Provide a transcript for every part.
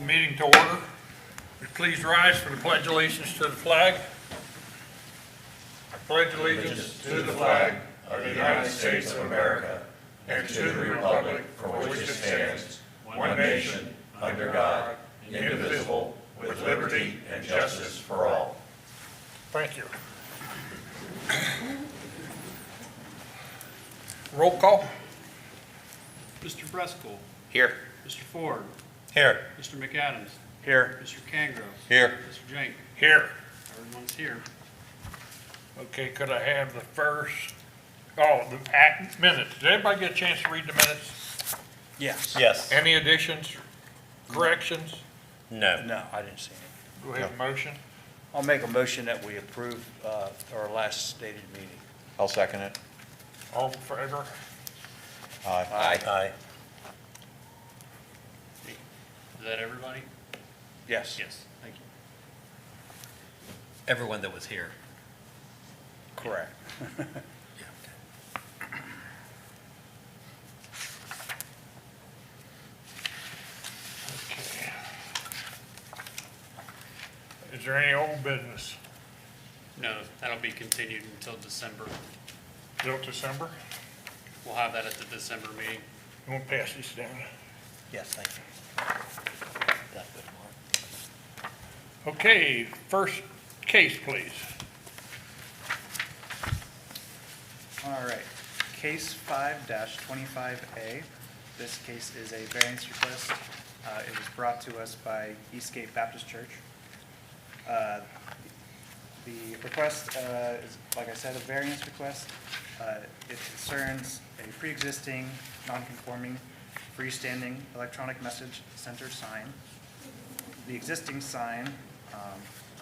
Meeting to order. Please rise for the pledge of allegiance to the flag. I pledge allegiance To the flag of the United States of America and to the republic for which it stands, one nation, under God, indivisible, with liberty and justice for all. Thank you. Roll call. Mr. Breskel. Here. Mr. Ford. Here. Mr. McAdams. Here. Mr. Cangro. Here. Mr. Jenk. Here. Everyone's here. Okay, could I have the first, the minutes? Did everybody get a chance to read the minutes? Yes. Yes. Any additions, corrections? No. No, I didn't see any. Do we have a motion? I'll make a motion that we approve our last stated meeting. I'll second it. All in favor? Aye. Aye. Is that everybody? Yes. Yes. Thank you. Everyone that was here. Correct. Okay. Is there any old business No, that'll be continued until December. till December? We'll have that at the December meeting. You want to pass these down? Yes, thank you. That's good, Mark. Okay, first case, please. All right, case 5-25A. This case is a variance request. It was brought to us by Eastgate Baptist Church. The request is, like I said, a variance request. It concerns a pre-existing, non-conforming, freestanding electronic message center sign. The existing sign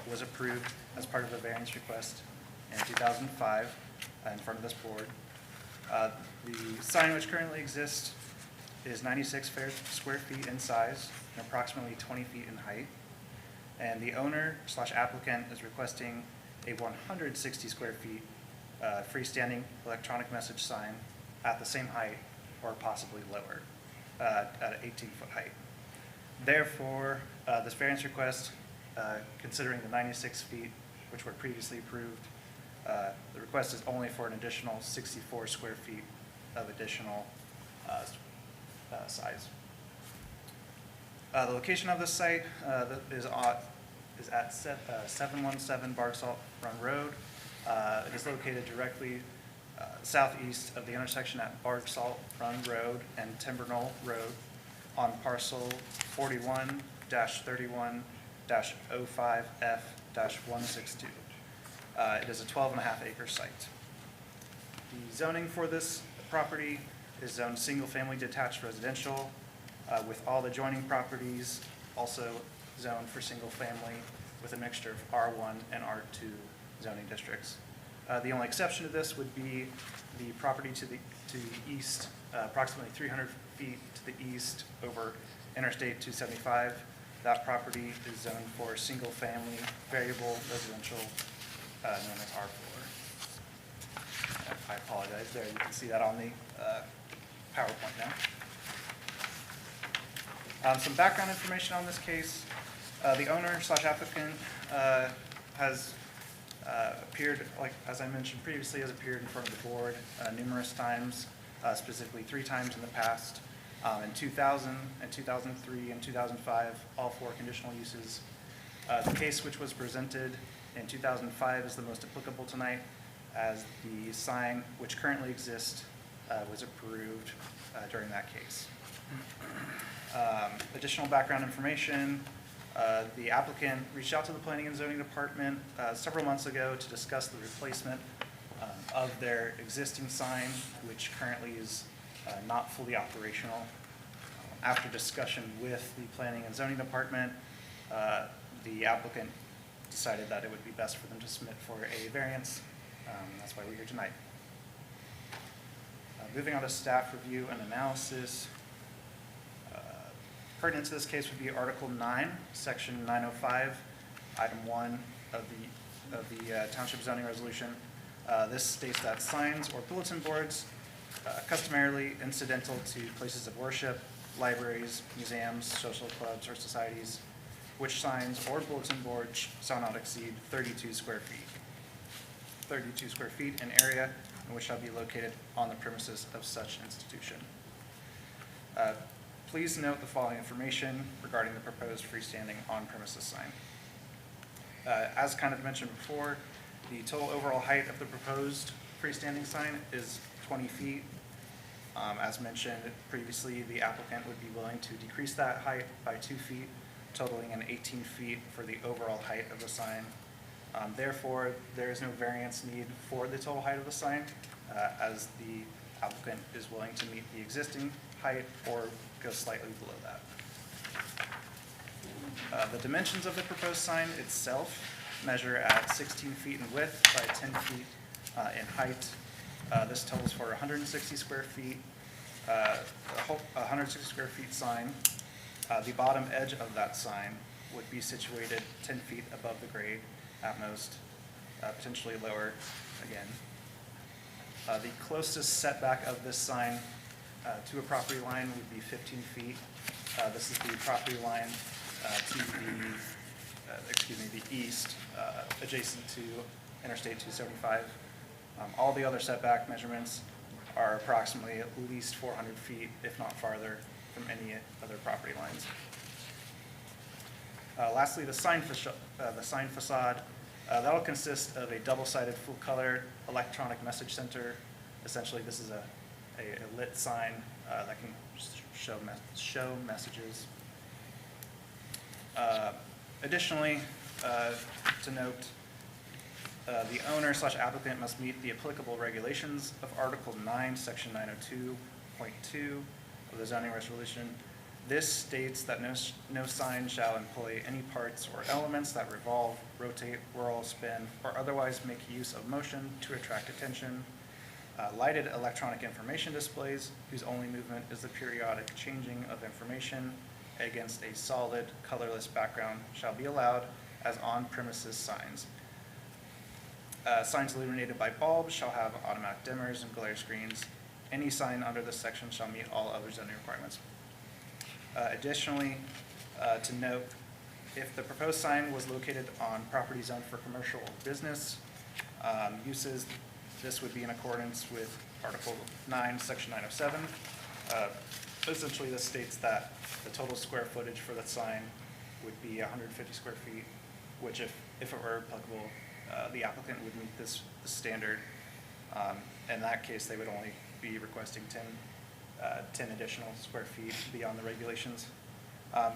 was approved as part of a variance request in 2005 in front of this board. The sign which currently exists is 96 square feet in size and approximately 20 feet in height. And the owner/applicant is requesting a 160 square feet freestanding electronic message sign at the same height or possibly lower at an 18-foot height. Therefore, this variance request, considering the 96 feet which were previously approved, the request is only for an additional 64 square feet of additional size. The location of this site is at 717 Barksalt Run Road. It is located directly southeast of the intersection at Barksalt Run Road and Timber Knoll Road on parcel 41-31-05F-162. It is a 12.5 acre site. The zoning for this property is zoned single-family detached residential, with all adjoining properties also zoned for single-family with a mixture of R1 and R2 zoning districts. The only exception to this would be the property to the east, approximately 300 feet to the east over Interstate 275. That property is zoned for single-family variable residential known as R4. I apologize there. You can see that on the PowerPoint now. Some background information on this case. The owner/applicant has appeared, like as I mentioned previously, has appeared in front of the board numerous times, specifically 3 times in the past. In 2000, and 2003, and 2005, all 4 conditional uses. The case which was presented in 2005 is the most applicable tonight, as the sign which currently exists was approved during that case. Additional background information. The applicant reached out to the Planning and Zoning Department several months ago to discuss the replacement of their existing sign, which currently is not fully operational. After discussion with the Planning and Zoning Department, the applicant decided that it would be best for them to submit for a variance. That's why we're here tonight. Moving on to staff review and analysis. Pertinent to this case would be Article 9, Section 905, Item 1 of the Township Zoning Resolution. This states that signs or bulletin boards customarily incidental to places of worship libraries, museums, social clubs, or societies, which signs or bulletin boards shall not exceed 32 square feet. 32 square feet in area, and which shall be located on the premises of such institution. Please note the following information regarding the proposed freestanding on-premises sign. As kind of mentioned before, the total overall height of the proposed freestanding sign is 20 feet. As mentioned previously, the applicant would be willing to decrease that height by 2 feet, totaling an 18 feet for the overall height of the sign. Therefore, there is no variance need for the total height of the sign, as the applicant is willing to meet the existing height or go slightly below that. The dimensions of the proposed sign itself measure at 16 feet in width by 10 feet in height. This totals for 160 square feet, a 160 square feet sign. The bottom edge of that sign would be situated 10 feet above the grade at most, potentially lower again. The closest setback of this sign to a property line would be 15 feet. This is the property line to the east, adjacent to Interstate 275. All the other setback measurements are approximately at least 400 feet, if not farther, from any other property lines. Lastly, the sign facade. That'll consist of a double-sided full-color electronic message center. Essentially, this is a lit sign that can show messages. Additionally, to note, the owner/applicant must meet the applicable regulations of Article 9, Section 902.2 of the zoning resolution. This states that no sign shall employ any parts or elements that revolve, rotate, whirl, spin, or otherwise make use of motion to attract attention. Lighted electronic information displays, whose only movement is the periodic changing of information against a solid, colorless background, shall be allowed as on-premises signs. Signs illuminated by bulbs shall have automatic dimmers and glare screens. Any sign under this section shall meet all other zoning requirements. Additionally, to note, if the proposed sign was located on property zoned for commercial or business uses, this would be in accordance with Article 9, Section 907. Essentially, this states that the total square footage for the sign would be 150 square feet, which if it were applicable, the applicant would meet this standard. In that case, they would only be requesting 10 additional square feet beyond the regulations.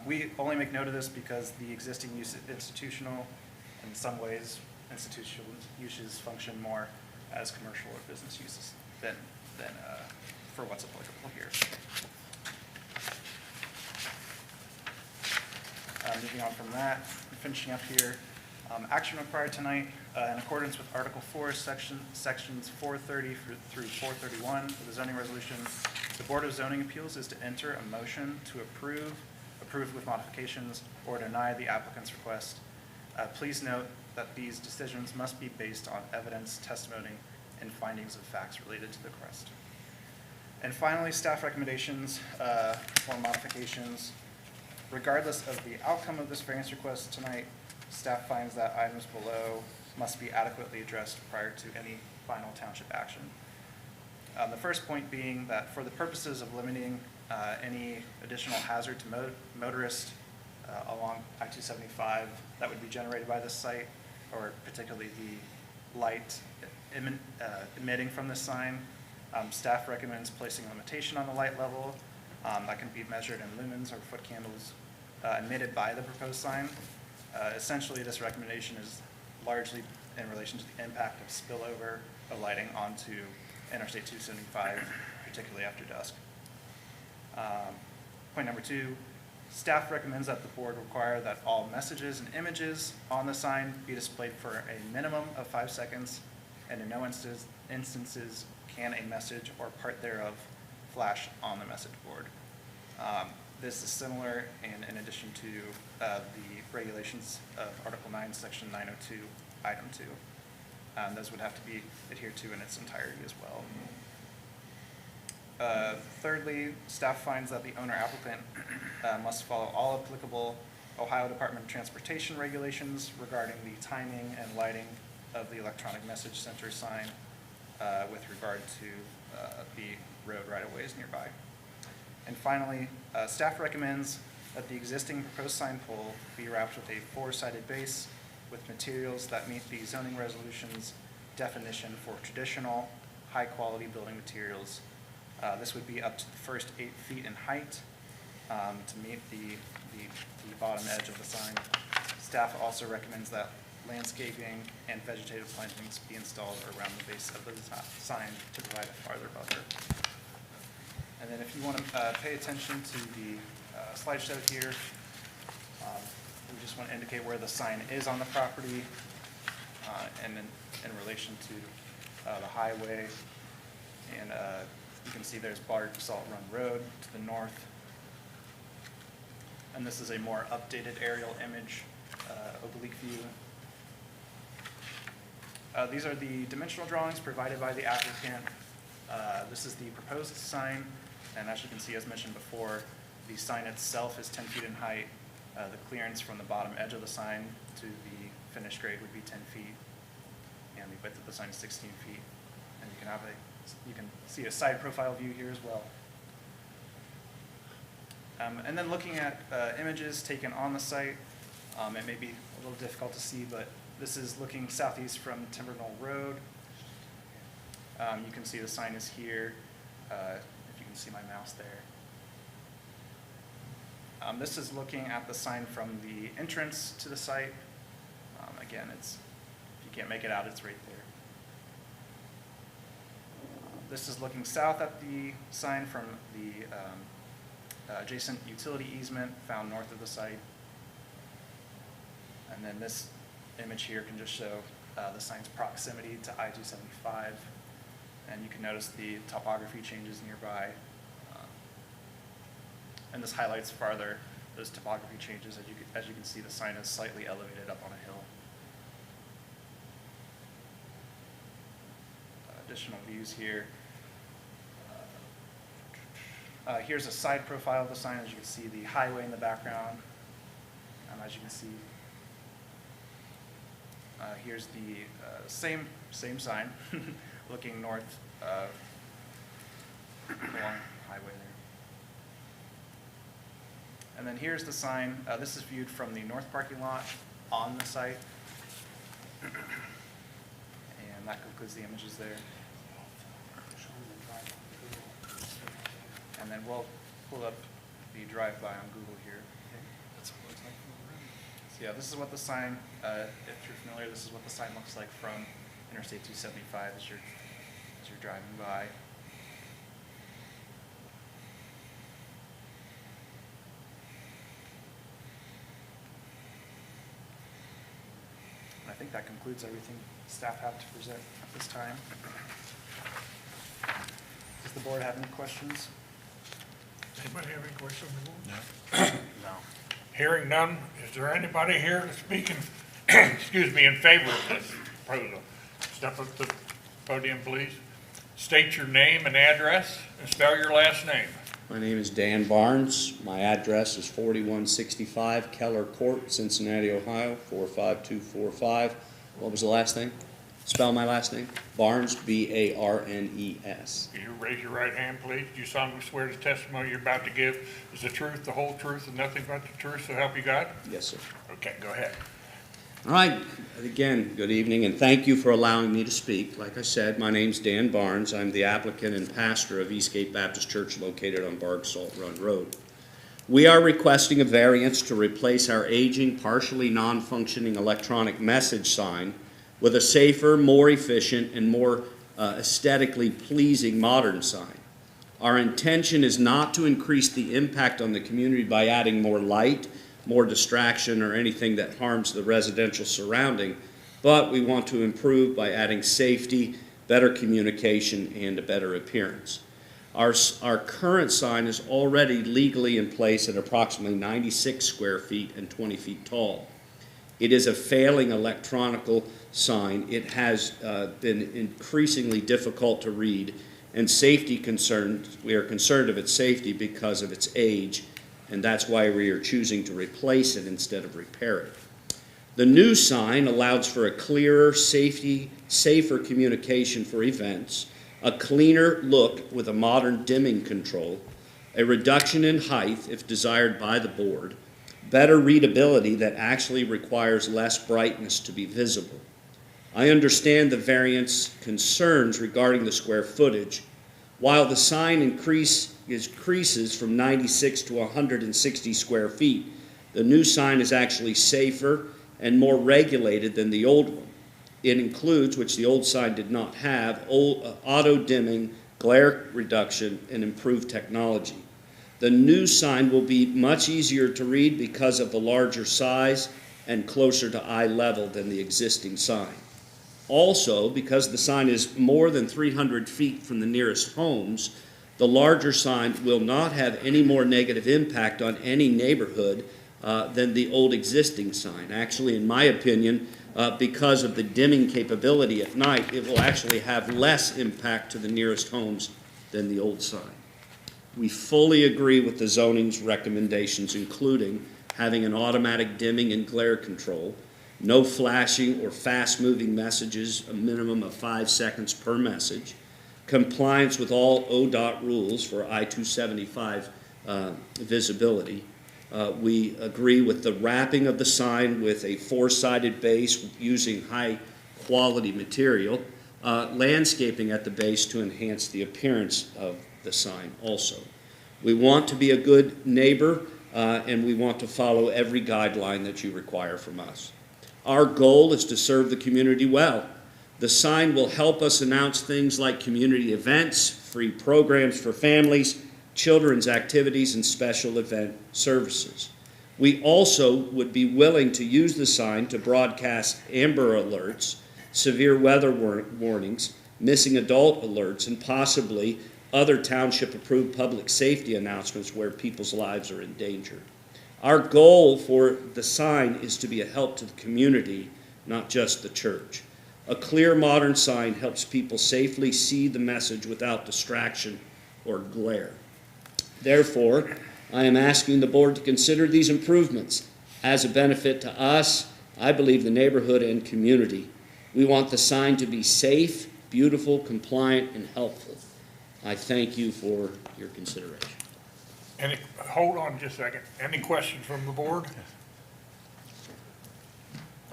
We only make note of this because the existing use is institutional. In some ways, institutional uses function more as commercial or business uses than for what's applicable here. Moving on from that, finishing up here. Action required tonight, in accordance with Article 4, sections 430 through 431 of the zoning resolution, the Board of Zoning Appeals is to enter a motion to approve with modifications, or deny the applicant's request. Please note that these decisions must be based on evidence, testimony, and findings of facts related to the request. And finally, staff recommendations for modifications. Regardless of the outcome of this variance request tonight, staff finds that items below must be adequately addressed prior to any final township action. The first point being that for the purposes of limiting any additional hazard to motorists along I-275 that would be generated by this site, or particularly the light emitting from this sign, staff recommends placing a limitation on the light level that can be measured in lumens or foot candles emitted by the proposed sign. Essentially, this recommendation is largely in relation to the impact of spillover of lighting onto Interstate 275, particularly after dusk. Point number 2, staff recommends that the board require that all messages and images on the sign be displayed for a minimum of 5 seconds, and in no instances can a message or part thereof flash on the message board. This is similar and in addition to the regulations of Article 9, Section 902, Item 2. Those would have to be adhered to in its entirety as well. Thirdly, staff finds that the owner applicant must follow all applicable Ohio Department of Transportation regulations regarding the timing and lighting of the electronic message center sign with regard to the road right-of-ways nearby. And finally, staff recommends that the existing proposed sign pole be wrapped with a four-sided base with materials that meet the zoning resolution's definition for traditional, high-quality building materials. This would be up to the first 8 feet in height to meet the bottom edge of the sign. Staff also recommends that landscaping and vegetative plantings be installed around the base of the sign to provide a farther buffer. And then if you want to pay attention to the slideshow here, we just want to indicate where the sign is on the property and in relation to the highway. And you can see there's Bard Salt Run Road to the north. And this is a more updated aerial image, oblique view. These are the dimensional drawings provided by the applicant. This is the proposed sign, and as you can see, as mentioned before, the sign itself is 10 feet in height. The clearance from the bottom edge of the sign to the finished grade would be 10 feet, and the width of the sign is 16 feet. And you can see a side profile view here as well. And then looking at images taken on the site, it may be a little difficult to see, but this is looking southeast from Timber Knoll Road. You can see the sign is here, if you can see my mouse there. This is looking at the sign from the entrance to the site. Again, if you can't make it out, it's right there. This is looking south at the sign from the adjacent utility easement found north of the site. And then this image here can just show the sign's proximity to I-275. And you can notice the topography changes nearby. And this highlights farther those topography changes. As you can see, the sign is slightly elevated up on a hill. Additional views here. Here's a side profile of the sign. As you can see, the highway in the background. As you can see, here's the same sign looking north along the highway there. And then here's the sign. This is viewed from the north parking lot on the site. And that concludes the images there. And then we'll pull up the drive-by on Google here. That's what it looks like from the road. So yeah, this is what the sign, if you're familiar, this is what the sign looks like from Interstate 275 as you're driving by. And I think that concludes everything staff have to present at this time. Does the board have any questions? Anybody have any questions on the board? No. Hearing none, is there anybody here to speak in favor of this proposal? Step up to the podium, please. State your name and address and spell your last name. My name is Dan Barnes. My address is 4165 Keller Court, Cincinnati, Ohio, 45245. What was the last thing? Spell my last name. Barnes, B-A-R-N-E-S. Will you raise your right hand, please? Do you solemnly swear the testimony you're about to give is the truth, the whole truth, and nothing but the truth, so help you God? Yes, sir. Okay, go ahead. All right. Again, good evening, and thank you for allowing me to speak. Like I said, my name's Dan Barnes. I'm the applicant and pastor of Eastgate Baptist Church located on Barg Salt Run Road. We are requesting a variance to replace our aging, partially non-functioning electronic message sign with a safer, more efficient, and more aesthetically pleasing modern sign. Our intention is not to increase the impact on the community by adding more light, more distraction, or anything that harms the residential surrounding, but we want to improve by adding safety, better communication, and a better appearance. Our current sign is already legally in place at approximately 96 square feet and 20 feet tall. It is a failing electronical sign. It has been increasingly difficult to read, and safety concerns. We are concerned of its safety because of its age, and that's why we are choosing to replace it instead of repair it. The new sign allows for a clearer, safer communication for events, a cleaner look with a modern dimming control, a reduction in height if desired by the board, better readability that actually requires less brightness to be visible. I understand the variance concerns regarding the square footage. While the sign increases from 96 to 160 square feet, the new sign is actually safer and more regulated than the old one. It includes, which the old sign did not have, auto dimming, glare reduction, and improved technology. The new sign will be much easier to read because of the larger size and closer to eye level than the existing sign. Also, because the sign is more than 300 feet from the nearest homes, the larger sign will not have any more negative impact on any neighborhood than the old existing sign. Actually, in my opinion, because of the dimming capability at night, it will actually have less impact to the nearest homes than the old sign. We fully agree with the zoning's recommendations, including having an automatic dimming and glare control, no flashing or fast-moving messages, a minimum of 5 seconds per message, compliance with all ODOT rules for I-275 visibility. We agree with the wrapping of the sign with a 4-sided base using high-quality material, landscaping at the base to enhance the appearance of the sign also. We want to be a good neighbor, and we want to follow every guideline that you require from us. Our goal is to serve the community well. The sign will help us announce things like community events, free programs for families, children's activities, and special event services. We also would be willing to use the sign to broadcast Amber Alerts, severe weather warnings, missing adult alerts, and possibly other township-approved public safety announcements where people's lives are in danger. Our goal for the sign is to be a help to the community, not just the church. A clear modern sign helps people safely see the message without distraction or glare. Therefore, I am asking the board to consider these improvements as a benefit to us, I believe the neighborhood and community. We want the sign to be safe, beautiful, compliant, and helpful. I thank you for your consideration. Hold on just a second. Any questions from the board?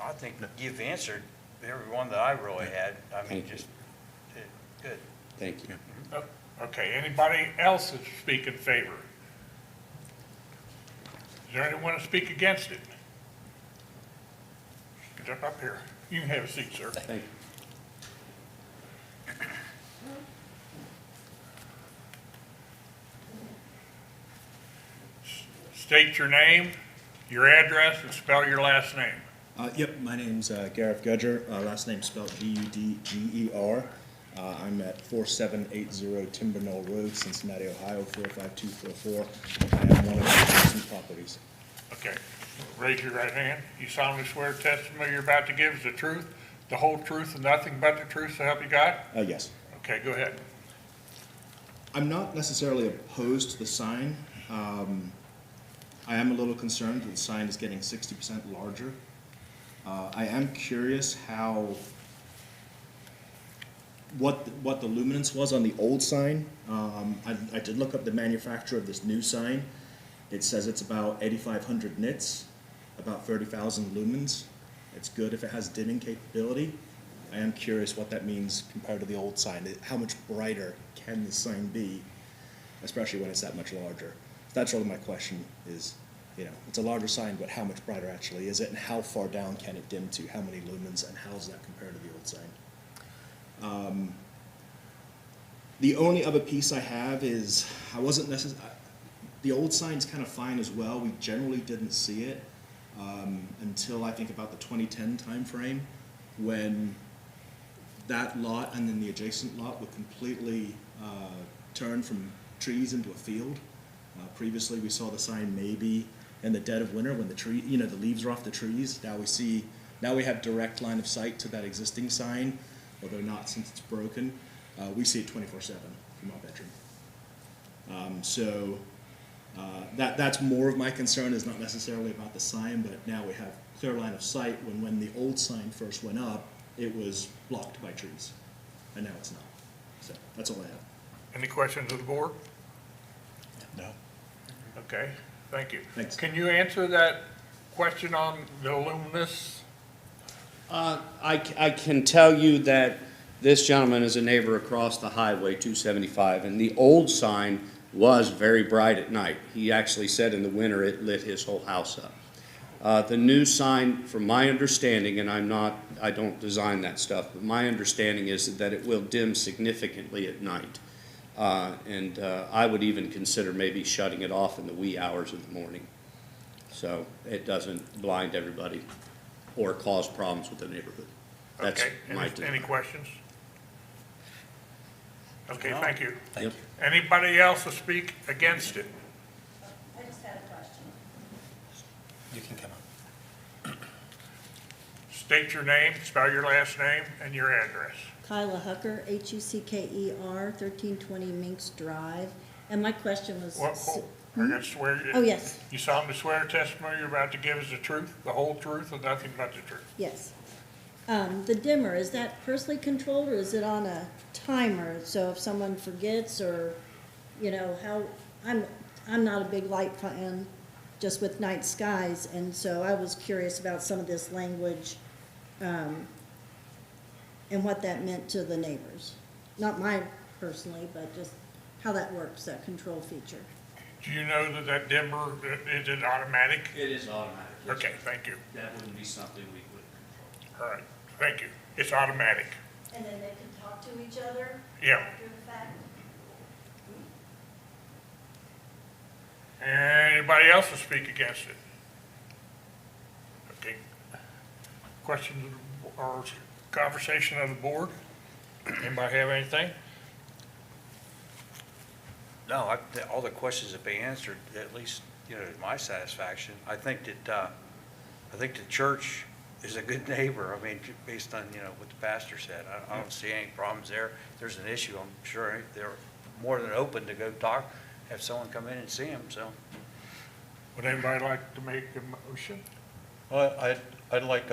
I think you've answered every one that I really had. I mean, Thank you. just, good. Thank you. Okay, anybody else that speak in favor? Is there anyone to speak against it? Jump up here. You can have a seat, sir. Thank you. State your name, your address, and spell your last name. Yep, my name's Gareth Gudger, last name spelled G-U-D-G-E-R. I'm at 4780 Timber Knoll Road, Cincinnati, Ohio, 45244. I am one of the adjacent properties. Okay, raise your right hand. You solemnly swear testimony you're about to give is the truth, the whole truth, and nothing but the truth, so help you God? Yes. Okay, go ahead. I'm not necessarily opposed to the sign. I am a little concerned that the sign is getting 60% larger. I am curious what the luminance was on the old sign. I did look up the manufacturer of this new sign. It says it's about 8,500 nits, about 30,000 lumens. It's good if it has dimming capability. I am curious what that means compared to the old sign. How much brighter can the sign be, especially when it's that much larger? That's really my question is, it's a larger sign, but how much brighter actually is it, and how far down can it dim to? How many lumens, and how does that compare to the old sign? The only other piece I have is, the old sign's kind of fine as well. We generally didn't see it until I think about the 2010 timeframe, when that lot and then the adjacent lot were completely turned from trees into a field. Previously, we saw the sign maybe in the dead of winter when the leaves are off the trees. Now we have direct line of sight to that existing sign, although not since it's broken. We see it 24/7. from our bedroom. That's more of my concern, is not necessarily about the sign, but now we have clear line of sight, when the old sign first went up, it was blocked by trees, and now it's not. So that's all I have. Any questions of the board? No. Okay, thank you. Thanks. Can you answer that question on the luminous? I can tell you that this gentleman is a neighbor across the highway, 275, and the old sign was very bright at night. He actually said in the winter it lit his whole house up. The new sign, from my understanding, and I don't design that stuff, but my understanding is that it will dim significantly at night. And I would even consider maybe shutting it off in the wee hours of the morning, so it doesn't blind everybody or cause problems with the neighborhood. That's Okay, my any design. questions? Okay, thank you. Thank you. Anybody else to speak against it? I just had a question. You can come up. State your name, spell your last name, and your address. Kyla Hucker, Hucker, 1320 Minks Drive. And my question was. I got to swear. Oh, yes, You solemnly swear testimony you're about to give is the truth, the whole truth, and nothing but the truth. yes. The dimmer, is that personally controlled or is it on a timer? So if someone forgets or, I'm not a big light fan, just with night skies. And so I was curious about some of this language, and what that meant to the neighbors. Not mine personally, but just how that works, that control feature. Do you know that dimmer, is it automatic? It is automatic. yes, Okay, sir. thank you. That wouldn't be something we would control. All right, thank you. It's automatic. And then they can talk to each other Yeah. after the fact? Anybody else to speak against it? Okay. Questions or conversation of the board? Anybody have anything? No, all the questions have been answered, at least, to my satisfaction. I think that the church is a good neighbor. I mean, based on, what the pastor said. I don't see any problems there. If there's an issue, I'm sure they're more than open to go talk, have someone come in and see them, so. Would anybody like to make a motion? Well, I'd like,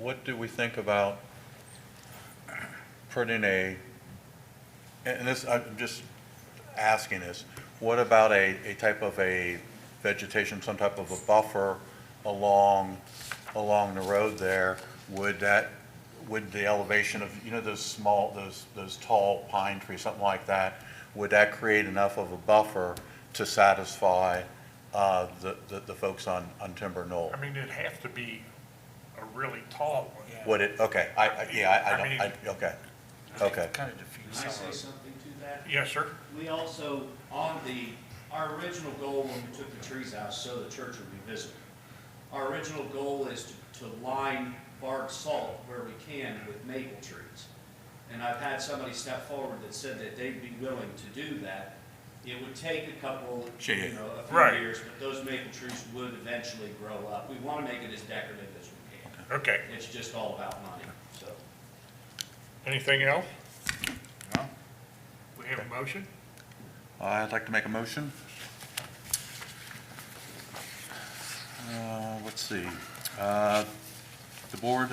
what do we think about putting and this, I'm just asking this, what about a type of a vegetation, some type of a buffer along the road there? Would the elevation of, those tall pine trees, something like that, would that create enough of a buffer to satisfy the folks on Timber Knoll? I mean, it'd have to be a really tall one. Would it, okay, okay. Kind of diffuse. Can I say something to that? Yes, sir. We also, our original goal when we took the trees out, so the church would be visible. Our original goal is to line bark salt where we can with maple trees. And I've had somebody step forward that said that they'd be willing to do that. It would take a couple, a few Right. years, but those maple trees would eventually grow up. We want to make it as decorative as we can. Okay. It's just all about money, so. Anything else? No? We have a motion? I'd like to make a motion. Let's see. The board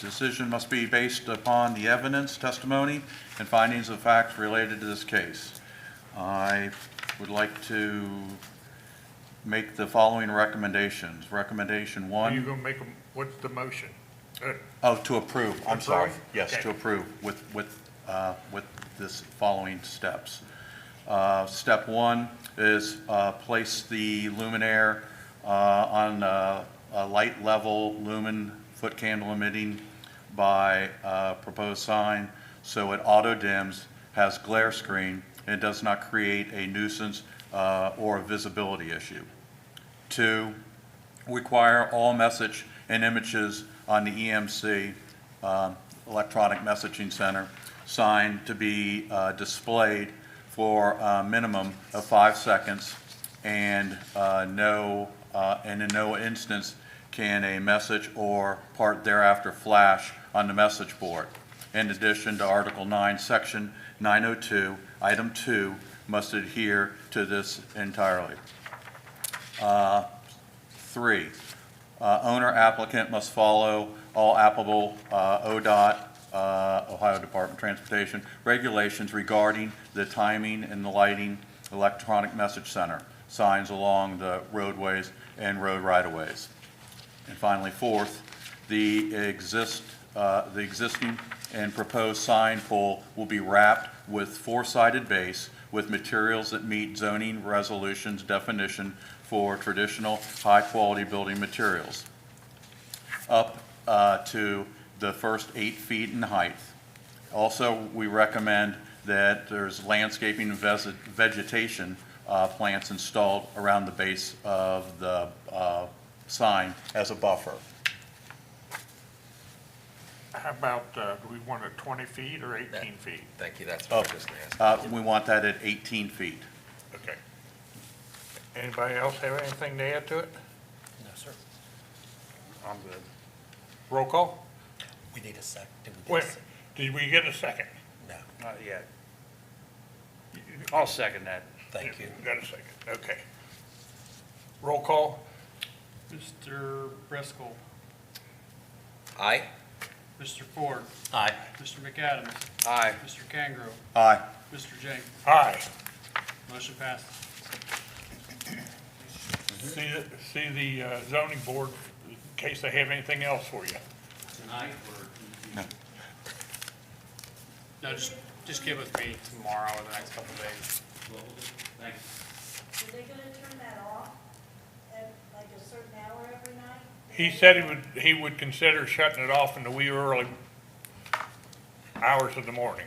decision must be based upon the evidence, testimony, and findings of fact related to this case. I would like to make the following recommendations. Recommendation Are you one, gonna make what's the motion? to approve, I'm sorry. Approve? Yes, Okay. to approve with this following steps. Step one is place the luminaire on a light level lumen foot candle emitting by proposed sign, so it auto dims, has glare screen, and does not create a nuisance or a visibility issue. Two, require all message and images on the EMC, Electronic Messaging Center, sign to be displayed for a minimum of 5 seconds, and in no instance can a message or part thereafter flash on the message board. In addition to Article 9, Section 902, Item 2 must adhere to this entirely. 3, owner applicant must follow all applicable ODOT, Ohio Department of Transportation, regulations regarding the timing and the lighting electronic message center, signs along the roadways and road right-of-ways. And finally, 4th, the existing and proposed sign pole will be wrapped with 4-sided base with materials that meet zoning resolutions definition for traditional high-quality building materials, up to the first 8 feet in height. Also, we recommend that there's landscaping and vegetation plants installed around the base of the sign as a buffer. How about, do we want it 20 feet or 18 feet? Thank you, that's what I was just gonna ask. We want that at 18 feet. Okay. Anybody else have anything to add to it? No, sir. I'm good. Roll call? We need a second. Wait, did we get a second? No, Not yet. I'll second that. thank you. Got a second, okay. Roll call? Mr. Driscoll, Aye? Mr. Ford, Aye. Mr. McAdams, Aye. Mr. Kangro, Aye. Mr. Jenks. Aye. Motion passes. See the zoning board in case they have anything else for you. Tonight or? No. No, just get with me tomorrow or the next couple of days. Thank you. Are they gonna turn that off at like a certain hour every night? He said he would consider shutting it off in the wee early hours of the morning.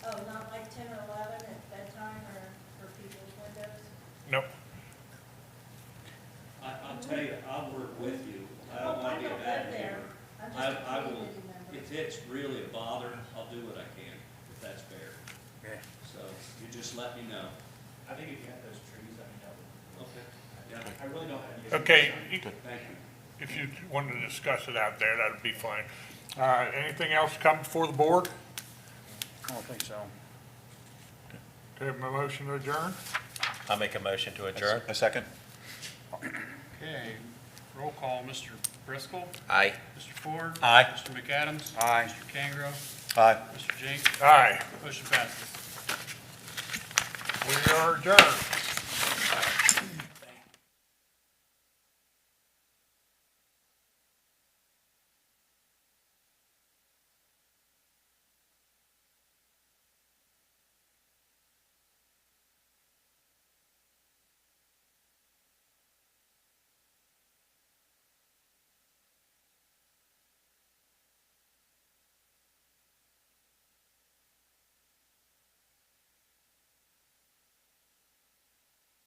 Oh, not like 10 or 11 at bedtime or for people's windows? Nope. I'll tell you, I'll work with you. I don't want to be a bad neighbor. I'm just a I will, community member. if it's really a bother, I'll do what I can, if that's fair. Yeah. So you just let me know. I think if you have those trees, I mean, that would, Okay. Yeah, I really don't have any. Okay, thank you. if you wanted to discuss it out there, that'd be fine. Anything else come before the board? I don't think so. Do you have a motion to adjourn? I'll make a motion to adjourn. A second? Okay, roll call, Mr. Driscoll, Aye. Mr. Ford. Aye. Mr. McAdams. Aye. Mr. Kangro, Aye. Mr. Jenks. Aye. Motion passes. We are adjourned.